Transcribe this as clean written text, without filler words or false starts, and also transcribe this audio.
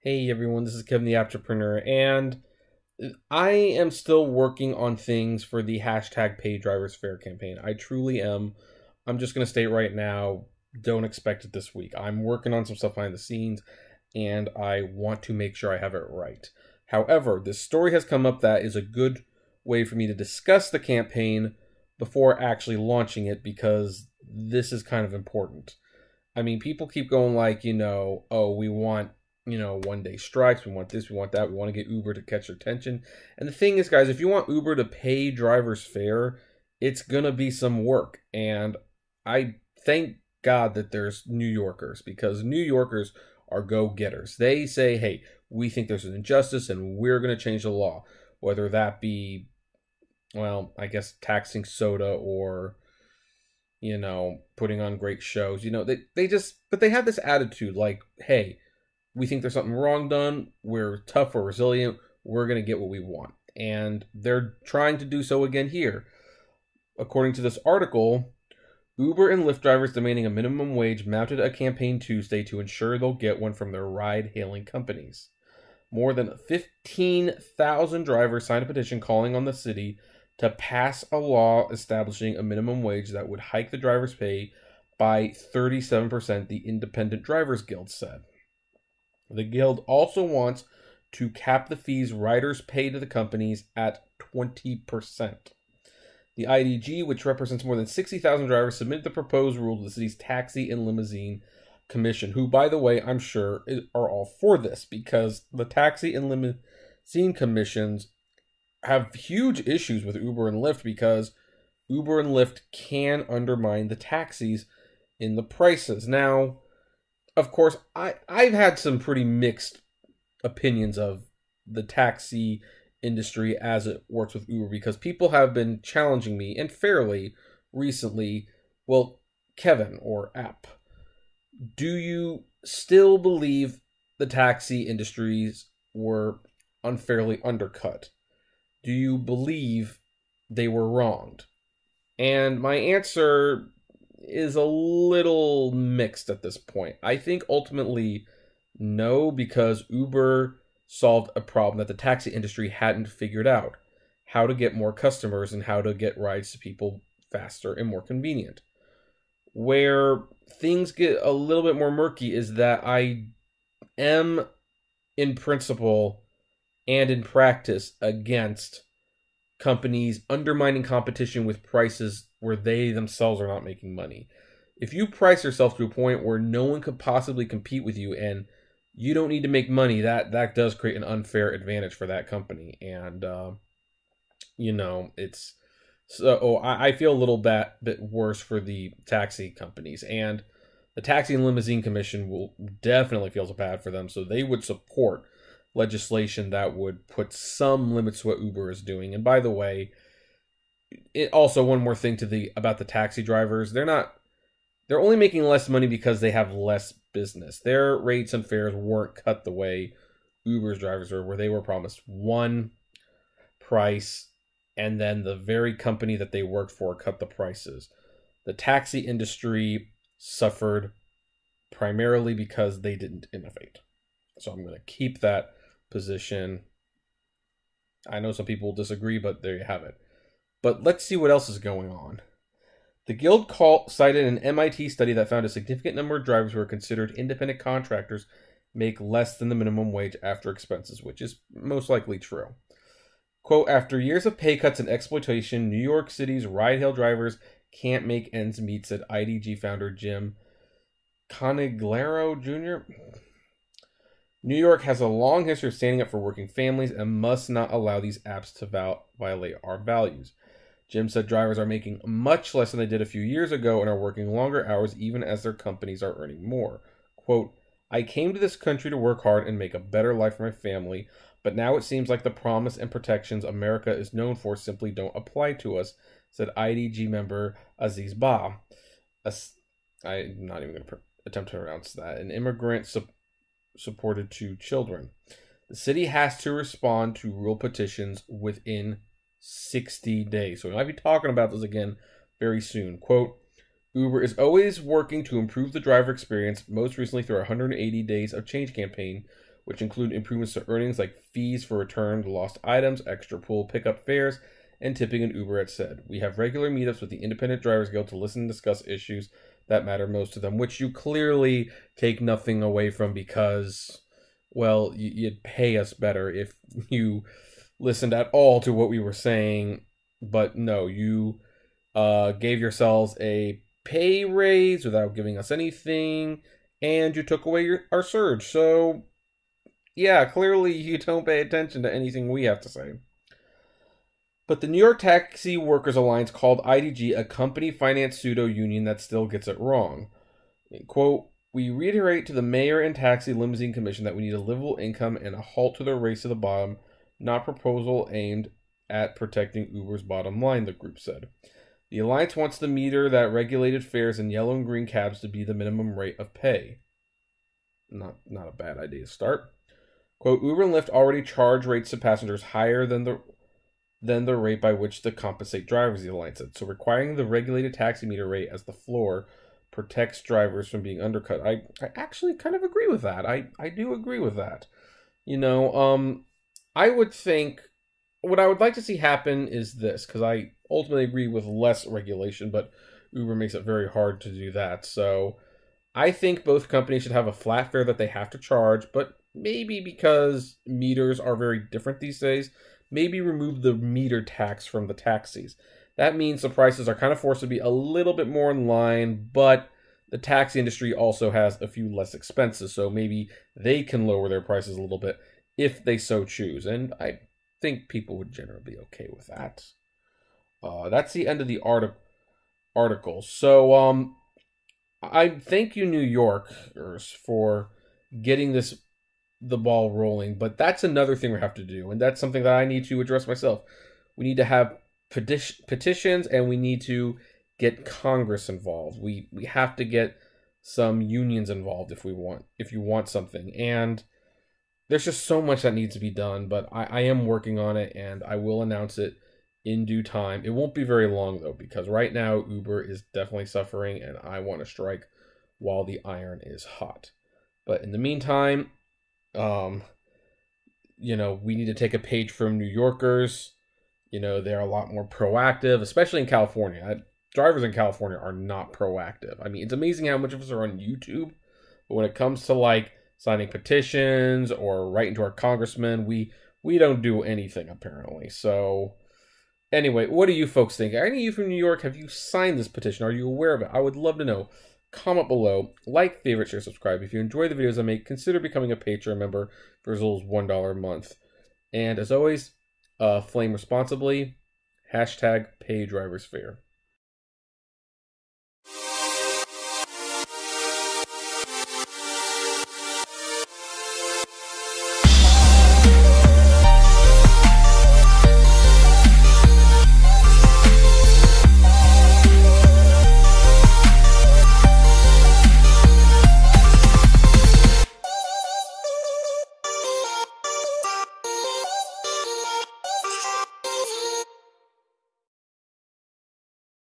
Hey everyone, this is Kevin the Entrepreneur, and I am still working on things for the hashtag Pay Drivers Fair campaign. I truly am. I'm just going to state right now, don't expect it this week. I'm working on some stuff behind the scenes, and I want to make sure I have it right. However, this story has come up that is a good way for me to discuss the campaign before actually launching it, because this is kind of important. I mean, people keep going like, oh, we want, one-day strikes, we want this, we want that, we want to get Uber to catch their attention. And the thing is, guys, if you want Uber to pay drivers fair, it's going to be some work. And I thank God that there's New Yorkers, because New Yorkers are go-getters. They say, hey, we think there's an injustice and we're going to change the law, whether that be, well, I guess taxing soda or putting on great shows. But they have this attitude like, hey, we think there's something wrong done. We're tough, we're resilient. We're going to get what we want. And they're trying to do so again here. According to this article, Uber and Lyft drivers demanding a minimum wage mounted a campaign Tuesday to ensure they'll get one from their ride-hailing companies. More than 15,000 drivers signed a petition calling on the city to pass a law establishing a minimum wage that would hike the driver's pay by 37%, the Independent Drivers Guild said. The Guild also wants to cap the fees riders pay to the companies at 20%. The IDG, which represents more than 60,000 drivers, submitted the proposed rule to the city's Taxi and Limousine Commission, who, by the way, I'm sure are all for this, because the Taxi and Limousine Commissions have huge issues with Uber and Lyft, because Uber and Lyft can undermine the taxis in the prices. Now, of course, I've had some pretty mixed opinions of the taxi industry as it works with Uber, because people have been challenging me, and fairly recently, well, Kevin or App, do you still believe the taxi industries were unfairly undercut? Do you believe they were wronged? And my answer is a little mixed at this point. I think ultimately no, because Uber solved a problem that the taxi industry hadn't figured out: how to get more customers and how to get rides to people faster and more convenient. Where things get a little bit more murky is that I am, in principle and in practice, against companies undermining competition with prices where they themselves are not making money. If you price yourself to a point where no one could possibly compete with you and you don't need to make money, that does create an unfair advantage for that company. And it's so I feel a little bit worse for the taxi companies, and the Taxi and Limousine Commission will definitely feels bad for them, so they would support legislation that would put some limits to what Uber is doing. And by the way, it also, one more thing about the taxi drivers, they're only making less money because they have less business. Their rates and fares weren't cut the way Uber's drivers were, where they were promised one price and then the very company that they worked for cut the prices. The taxi industry suffered primarily because they didn't innovate. So I'm going to keep that position. I know some people will disagree, but there you have it. But let's see what else is going on. The Guild cited an MIT study that found a significant number of drivers who are considered independent contractors make less than the minimum wage after expenses, which is most likely true. Quote, after years of pay cuts and exploitation, New York City's ride-hail drivers can't make ends meet, said IDG founder Jim Coniglaro Jr. New York has a long history of standing up for working families and must not allow these apps to violate our values. Jim said drivers are making much less than they did a few years ago and are working longer hours even as their companies are earning more. Quote, I came to this country to work hard and make a better life for my family, but now it seems like the promise and protections America is known for simply don't apply to us, said IDG member Aziz Ba. I'm not even going to attempt to pronounce that. An immigrant supported two children. The city has to respond to rule petitions within 60 days. So we might be talking about this again very soon. Quote, Uber is always working to improve the driver experience, most recently through our 180 Days of Change campaign, which include improvements to earnings like fees for returned lost items, extra pool pickup fares, and tipping an Uber, it said. We have regular meetups with the Independent Drivers Guild to listen and discuss issues that matter most to them, which you clearly take nothing away from because, well, you'd pay us better if you listened at all to what we were saying. But no, you gave yourselves a pay raise without giving us anything, and you took away our surge. So, yeah, clearly you don't pay attention to anything we have to say. But the New York Taxi Workers Alliance called IDG a company-financed pseudo-union that still gets it wrong. Quote, we reiterate to the Mayor and Taxi Limousine Commission that we need a livable income and a halt to the race to the bottom, not proposal aimed at protecting Uber's bottom line, the group said. The Alliance wants the meter that regulated fares in yellow and green cabs to be the minimum rate of pay. Not a bad idea to start. Quote, Uber and Lyft already charge rates to passengers higher than the rate by which to compensate drivers, the Alliance said. So requiring the regulated taxi meter rate as the floor protects drivers from being undercut. I actually kind of agree with that. I do agree with that. You know, I would think what I would like to see happen is this, because I ultimately agree with less regulation, but Uber makes it very hard to do that. So I think both companies should have a flat fare that they have to charge, but maybe because meters are very different these days, maybe remove the meter tax from the taxis. That means the prices are kind of forced to be a little bit more in line, but the taxi industry also has a few less expenses, so maybe they can lower their prices a little bit if they so choose. And I think people would generally be okay with that. That's the end of the article. So I thank you, New Yorkers, for getting the ball rolling, but that's another thing we have to do, and that's something that I need to address myself. We need to have petitions, and we need to get Congress involved. We have to get some unions involved if you want something. And there's just so much that needs to be done, but I am working on it, and I will announce it in due time. It won't be very long, though, because right now Uber is definitely suffering, and I want to strike while the iron is hot. But in the meantime, you know, we need to take a page from New Yorkers. You know, they're a lot more proactive, especially in California. Drivers in California are not proactive. I mean, it's amazing how much of us are on YouTube, but when it comes to like signing petitions or writing to our congressmen, we don't do anything apparently. So anyway, what do you folks think? Are any of you from New York? Have you signed this petition? Are you aware of it? I would love to know. Comment below, like, favorite, share, subscribe. If you enjoy the videos I make, consider becoming a Patreon member for as little as $1 a month. And as always, flame responsibly. #PayDriversFair.